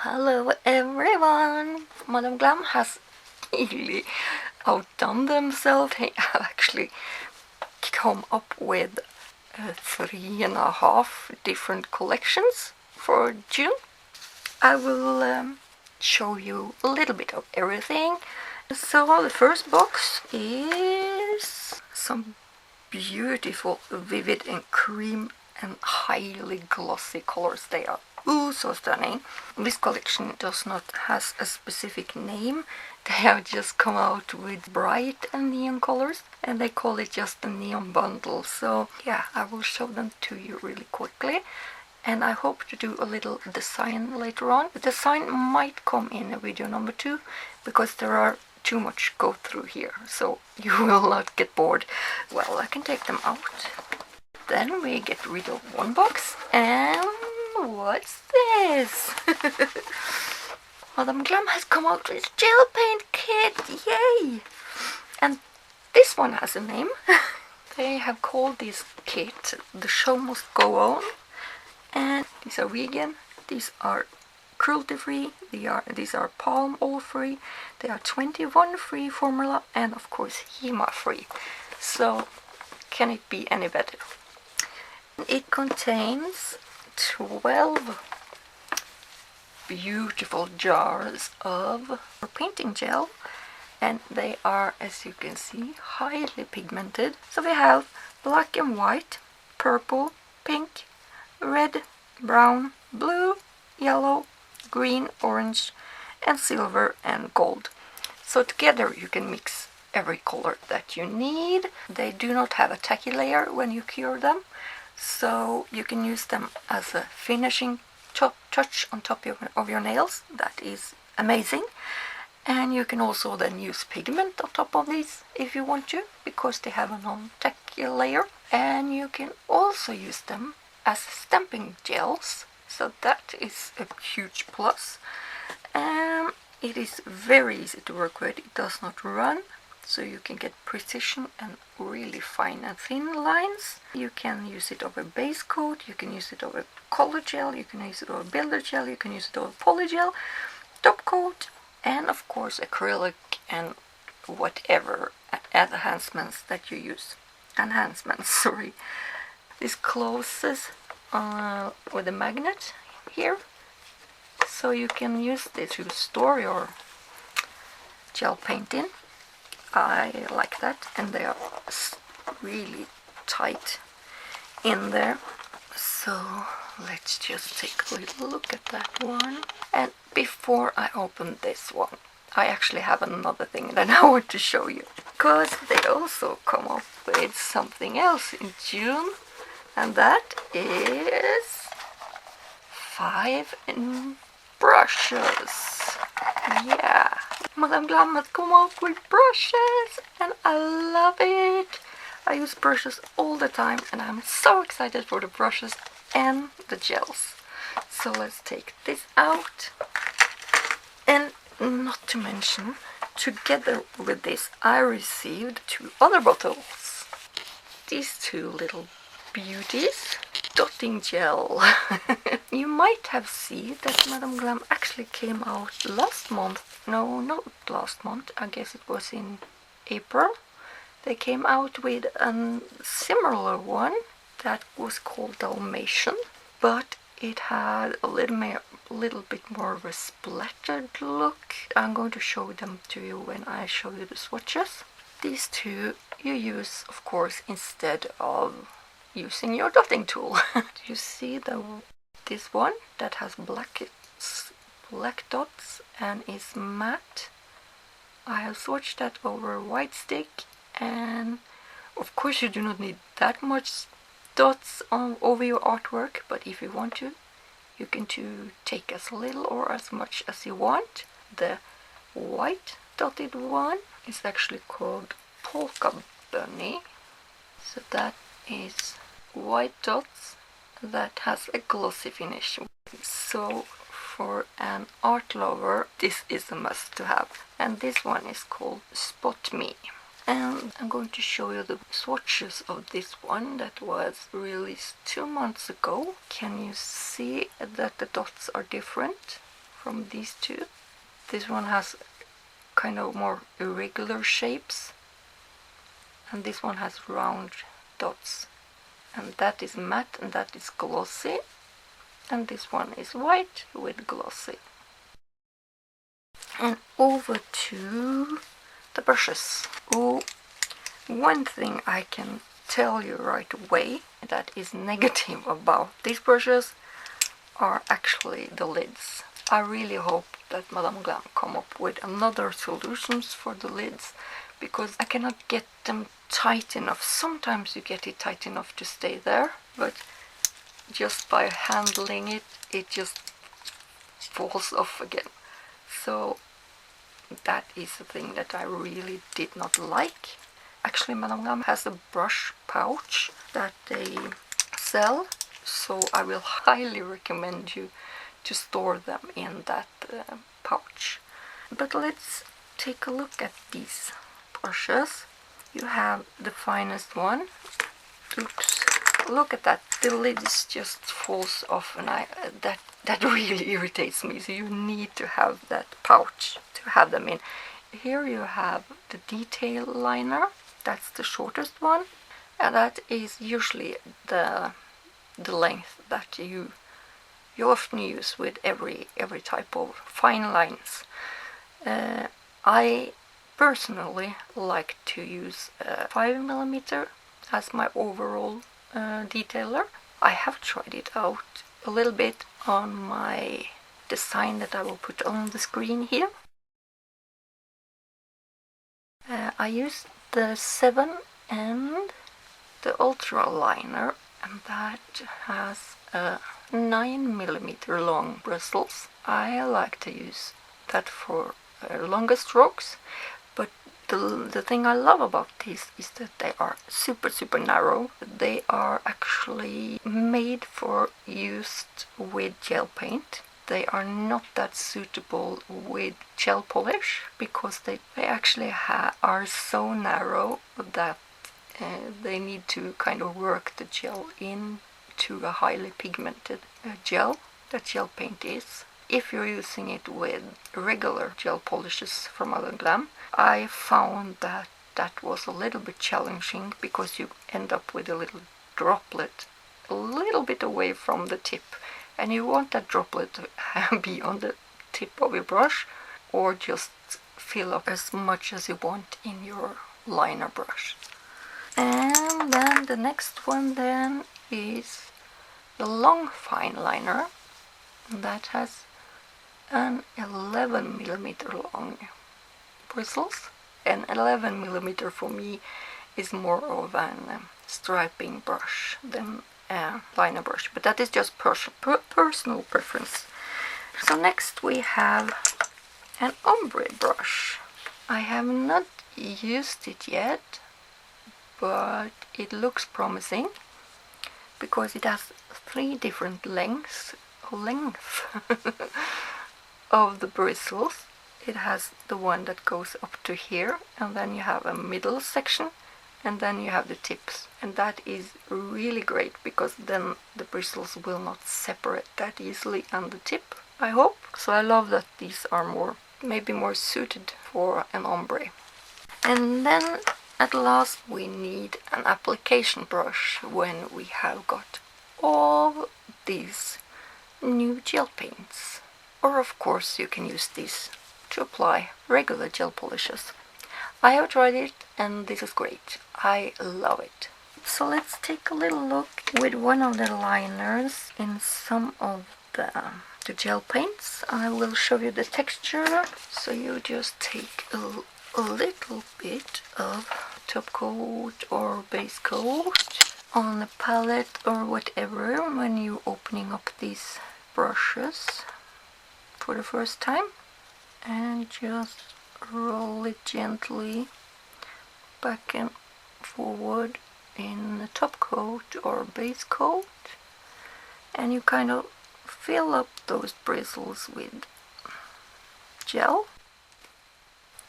Hello everyone! Madam Glam has really outdone themselves. They have actually come up with 3.5 different collections for June. I will show you a little bit of everything. So the first box is some beautiful, vivid and cream and highly glossy colors. They are so stunning. This collection does not has a specific name. They have just come out with bright and neon colors, and they call it just the neon bundle. So yeah, I will show them to you really quickly, and I hope to do a little design later on. The design might come in a video number 2 because there are too much go through here, so you will not get bored. Well, I can take them out. Then we get rid of one box, and what's this? Madam Glam has come out with gel paint kit, yay! And this one has a name. They have called this kit "The Show Must Go On," and these are vegan, these are cruelty-free, these are palm oil-free, they are 21-free formula, and of course HEMA-free. So can it be any better? It contains 12 beautiful jars of painting gel, and they are, as you can see, highly pigmented. So we have black and white, purple, pink, red, brown, blue, yellow, green, orange, and silver and gold. So together you can mix every color that you need. They do not have a tacky layer when you cure them, so you can use them as a finishing touch on top of your nails. That is amazing. And you can also then use pigment on top of these if you want to, because they have a non-tacky layer. And you can also use them as stamping gels, so that is a huge plus. It is very easy to work with. It does not run, so you can get precision and really fine and thin lines. You can use it over base coat, you can use it over color gel, you can use it over builder gel, you can use it over poly gel, top coat, and of course acrylic and whatever enhancements that you use. Sorry. This closes with a magnet here, so you can use this to store your gel paint in. I like that, and they are really tight in there. So let's just take a little look at that one. And before I open this one, I actually have another thing that I want to show you, because they also come up with something else in June, and that is 5 brushes. Yeah, Madam Glam has come up with brushes, and I love it. I use brushes all the time, and I'm so excited for the brushes and the gels. So let's take this out. And not to mention, together with this, I received 2 other bottles. These 2 little beauties. Dotting gel. You might have seen that Madam Glam actually came out last month. No, not last month. I guess it was in April. They came out with a similar one that was called Dalmatian, but it had a little bit more of a splattered look. I'm going to show them to you when I show you the swatches. These 2 you use, of course, instead of using your dotting tool. You see this one that has black dots and is matte. I have swatched that over a white stick, and of course you do not need that much dots over your artwork, but if you want to, you can take as little or as much as you want. The white dotted one is actually called Polka Bunny, so that is white dots that has a glossy finish. So for an art lover, this is a must to have. And this one is called Spot Me. And I'm going to show you the swatches of this one that was released 2 months ago. Can you see that the dots are different from these two. This one has kind of more irregular shapes, and this one has round dots, and that is matte and that is glossy, and this one is white with glossy. And over to the brushes. Oh, one thing I can tell you right away that is negative about these brushes are actually the lids. I really hope that Madam Glam come up with another solutions for the lids, because I cannot get them tight enough. Sometimes you get it tight enough to stay there, but just by handling it, it just falls off again. So that is the thing that I really did not like. Actually, Madam Glam has a brush pouch that they sell, so I will highly recommend you to store them in that pouch. But let's take a look at these brushes. You have the finest one. Oops, look at that. The lid just falls off, and that really irritates me. So you need to have that pouch to have them in. Here you have the detail liner. That's the shortest one, and that is usually the length that you often use with every type of fine lines. I personally like to use 5mm as my overall detailer. I have tried it out a little bit on my design that I will put on the screen here. I use the 7 and the ultra liner, and that has 9mm long bristles. I like to use that for longer strokes, but the thing I love about these is that they are super narrow. They are actually made for used with gel paint. They are not that suitable with gel polish, because they actually are so narrow that they need to kind of work the gel into a highly pigmented gel that gel paint is. If you're using it with regular gel polishes from Madam Glam, I found that that was a little bit challenging, because you end up with a little droplet a little bit away from the tip, and you want that droplet to be on the tip of your brush, or just fill up as much as you want in your liner brush. And then the next one then is the long fine liner. That has an 11mm long bristles, and 11mm for me is more of an striping brush than a liner brush, but that is just personal preference. So next we have an ombre brush. I have not used it yet, but it looks promising because it has 3 different lengths of the bristles. It has the one that goes up to here, and then you have a middle section, and then you have the tips, and that is really great because then the bristles will not separate that easily on the tip, I hope. So I love that these are maybe more suited for an ombre. And then at last we need an application brush when we have got all these new gel paints. Or of course you can use these to apply regular gel polishes. I have tried it and this is great. I love it. So let's take a little look with one of the liners in some of the gel paints. I will show you the texture. So you just take a little bit of top coat or base coat on the palette or whatever when you're opening up these brushes for the first time, and just roll it gently back and forward in the top coat or base coat, and you kind of fill up those bristles with gel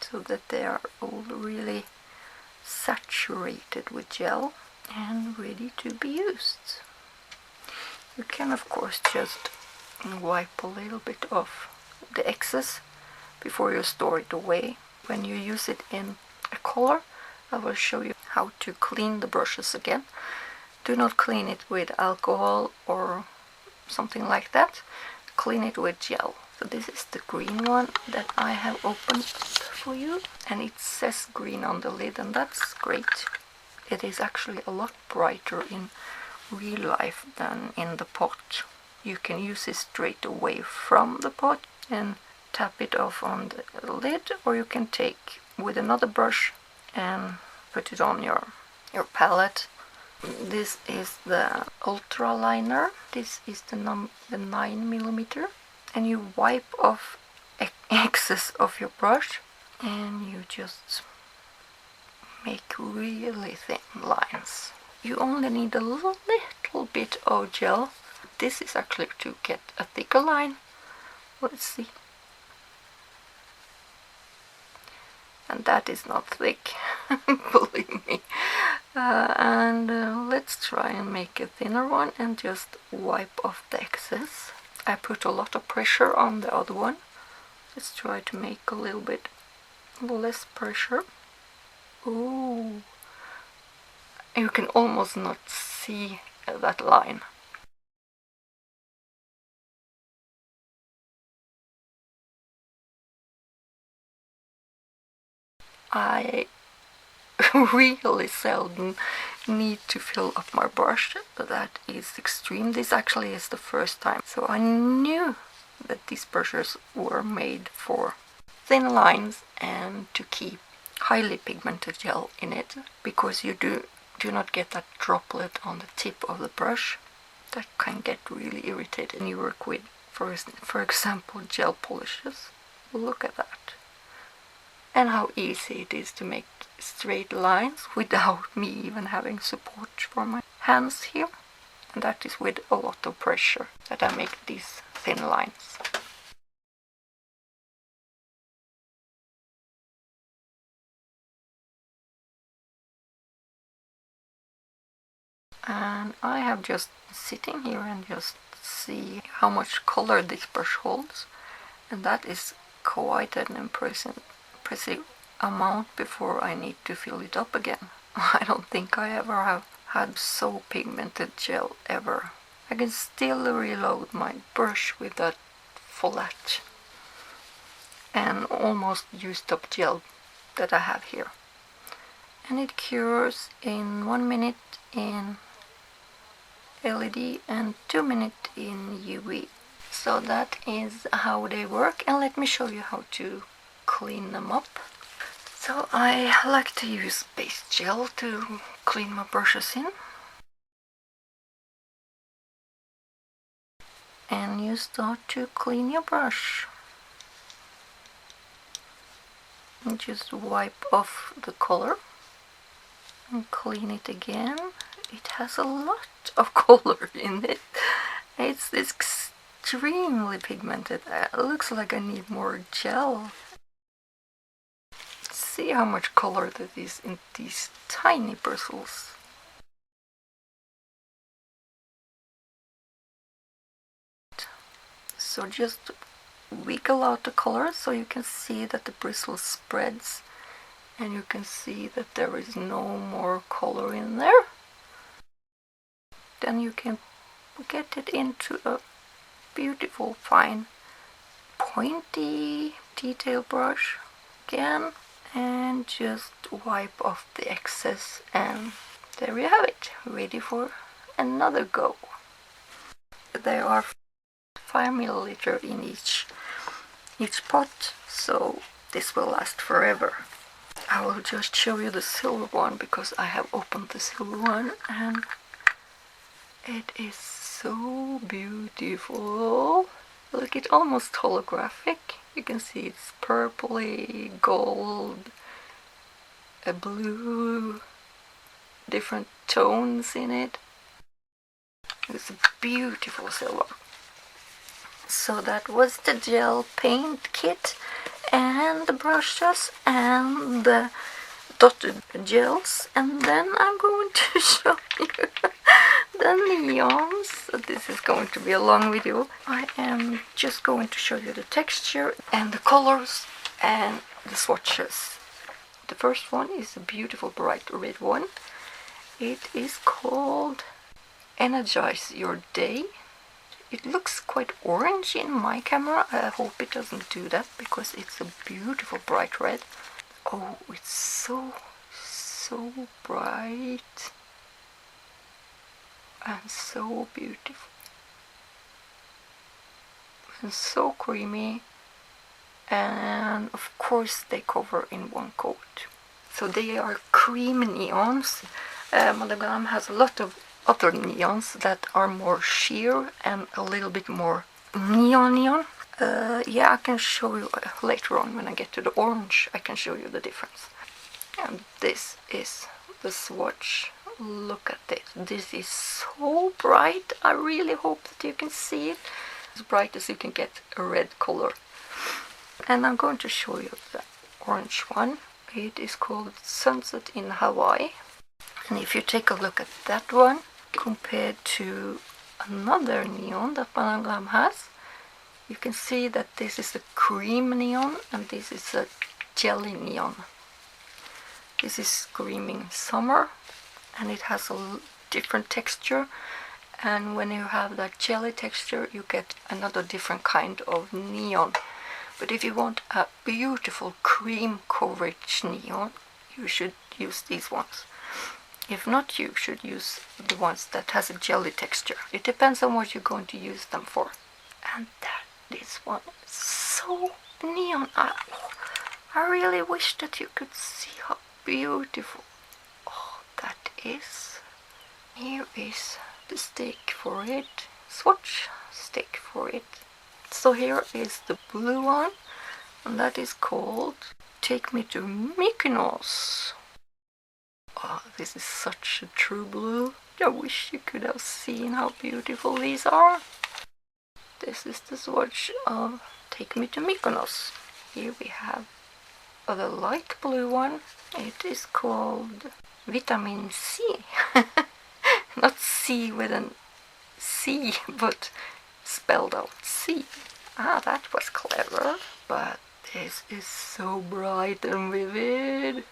so that they are all really saturated with gel and ready to be used. You can of course just wipe a little bit off the excess before you store it away. When you use it in a color, I will show you how to clean the brushes again. Do not clean it with alcohol or something like that. Clean it with gel. So this is the green one that I have opened for you, and it says green on the lid, and that's great. It is actually a lot brighter in real life than in the pot. You can use it straight away from the pot and tap it off on the lid, or you can take with another brush and put it on your palette. This is the ultra liner. This is the 9mm, and you wipe off excess of your brush and you just make really thin lines. You only need a little bit of gel. This is actually to get a thicker line. Let's see. And that is not thick, believe me. Let's try and make a thinner one and just wipe off the excess. I put a lot of pressure on the other one. Let's try to make a little bit less pressure. Ooh, you can almost not see that line. I really seldom need to fill up my brush. That is extreme. This actually is the first time. So I knew that these brushes were made for thin lines and to keep highly pigmented gel in it, because you do not get that droplet on the tip of the brush. That can get really irritated when you work with, for example, Gelpolishes. Look at that. And how easy it is to make straight lines without me even having support for my hands here. And that is with a lot of pressure that I make these thin lines. And I have just sitting here and just see how much color this brush holds, and that is quite an impressive amount before I need to fill it up again. I don't think I ever have had so pigmented gel ever. I can still reload my brush with that flat and almost used up gel that I have here. And it cures in 1 minute in LED and 2 minutes in UV. So that is how they work, and let me show you how to clean them up. So I like to use base gel to clean my brushes in. And you start to clean your brush. And just wipe off the color and clean it again. It has a lot of color in it. It's extremely pigmented. It looks like I need more gel. See how much color that is in these tiny bristles. So just wiggle out the color so you can see that the bristle spreads, and you can see that there is no more color in there. Then you can get it into a beautiful fine pointy detail brush again, and just wipe off the excess, and there you have it, ready for another go. There are 5 milliliters in each pot, so this will last forever. I will just show you the silver one because I have opened the silver one, and it is so beautiful. Look, it's almost holographic. You can see it's purpley, gold, a blue, different tones in it. It's a beautiful silver. So that was the gel paint kit and the brushes and the dotted gels, and then I'm going to show you the neons. So this is going to be a long video. I am just going to show you the texture and the colors and the swatches. The first one is a beautiful bright red one. It is called Energize Your Day. It looks quite orange in my camera. I hope it doesn't do that because it's a beautiful bright red. Oh, it's so bright and so beautiful and so creamy, and of course they cover in one coat. So they are cream neons. Madam Glam has a lot of other neons that are more sheer and a little bit more neon. Yeah, I can show you later on when I get to the orange. I can show you the difference. And this is the swatch. Look at this. This is so bright. I really hope that you can see it. As bright as you can get a red color. And I'm going to show you the orange one. It is called Sunset in Hawaii. And if you take a look at that one compared to another neon that Madam Glam has, you can see that this is a cream neon and this is a jelly neon. This is screaming summer and it has a different texture, and when you have that jelly texture you get another different kind of neon. But if you want a beautiful cream coverage neon, you should use these ones. If not, you should use the ones that has a jelly texture. It depends on what you're going to use them for. And this one is so neon. I really wish that you could see how beautiful that is. Here is the stick for it, swatch stick for it. So here is the blue one, and that is called Take Me to Mykonos. Oh, this is such a true blue. I wish you could have seen how beautiful these are. This is the swatch of Take Me to Mykonos. Here we have the light blue one. It is called Vitamin C. Not C with an C, but spelled out C. Ah, that was clever. But this is so bright and vivid.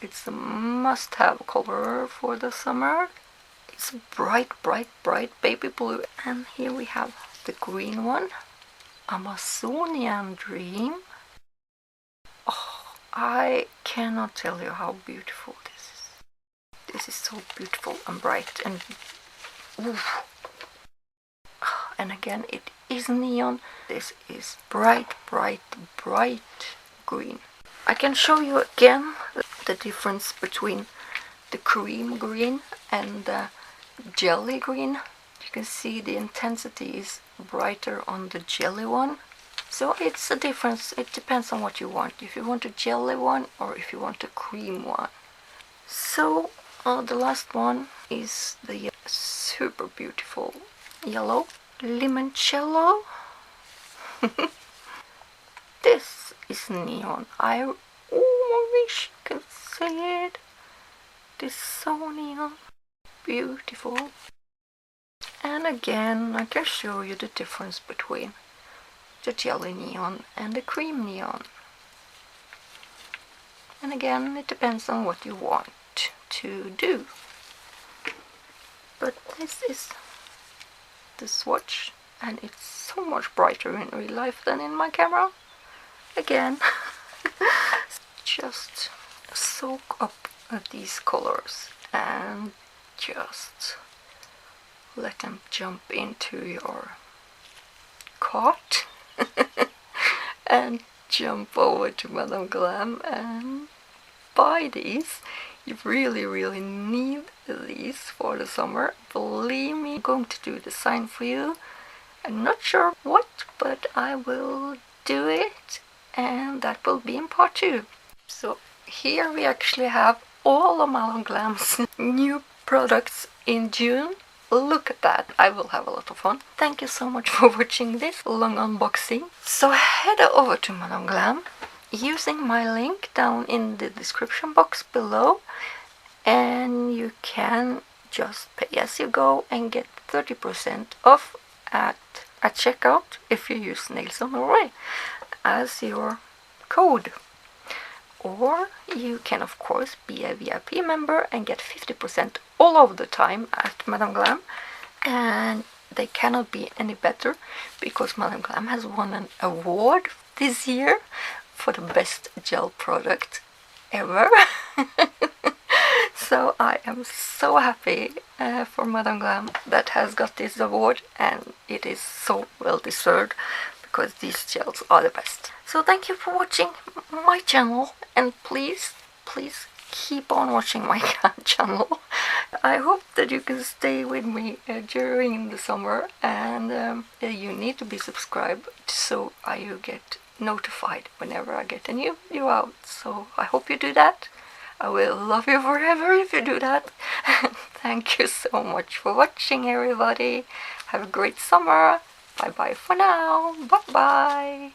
It's a must-have color for the summer. It's bright, bright, bright baby blue. And here we have the green one, Amazonian Dream. Oh, I cannot tell you how beautiful this is. This is so beautiful and bright and oof. And again, it is neon. This is bright, bright, bright green. I can show you again the difference between the cream green and the jelly green. You can see the intensity is brighter on the jelly one. So it's a difference. It depends on what you want. If you want a jelly one or if you want a cream one. So the last one is the super beautiful yellow limoncello. This is neon. I wish you could see it. This is so neon. Beautiful. And again, I can show you the difference between the jelly neon and the cream neon. And again, it depends on what you want to do. But this is the swatch, and it's so much brighter in real life than in my camera. Again, just soak up these colors and just let them jump into your cart and jump over to Madam Glam and buy these. You really, really need these for the summer. Believe me, I'm going to do the design for you. I'm not sure what, but I will do it, and that will be in part 2. So here we actually have all of Madam Glam's new products in June. Look at that. I will have a lot of fun. Thank you so much for watching this long unboxing. So head over to Madam Glam using my link down in the description box below, and you can just pay as you go and get 30% off at checkout if you use Nails of Norway as your code. Or you can of course be a VIP member and get 50% all of the time at Madam Glam, and they cannot be any better because Madam Glam has won an award this year for the best gel product ever. So I am so happy for Madam Glam that has got this award, and it is so well deserved because these gels are the best. So thank you for watching my channel, and please keep on watching my channel. I hope that you can stay with me during the summer, and you need to be subscribed so you get notified whenever I get a new video out. So I hope you do that. I will love you forever if you do that. Thank you so much for watching, everybody. Have a great summer. Bye bye for now. Bye bye.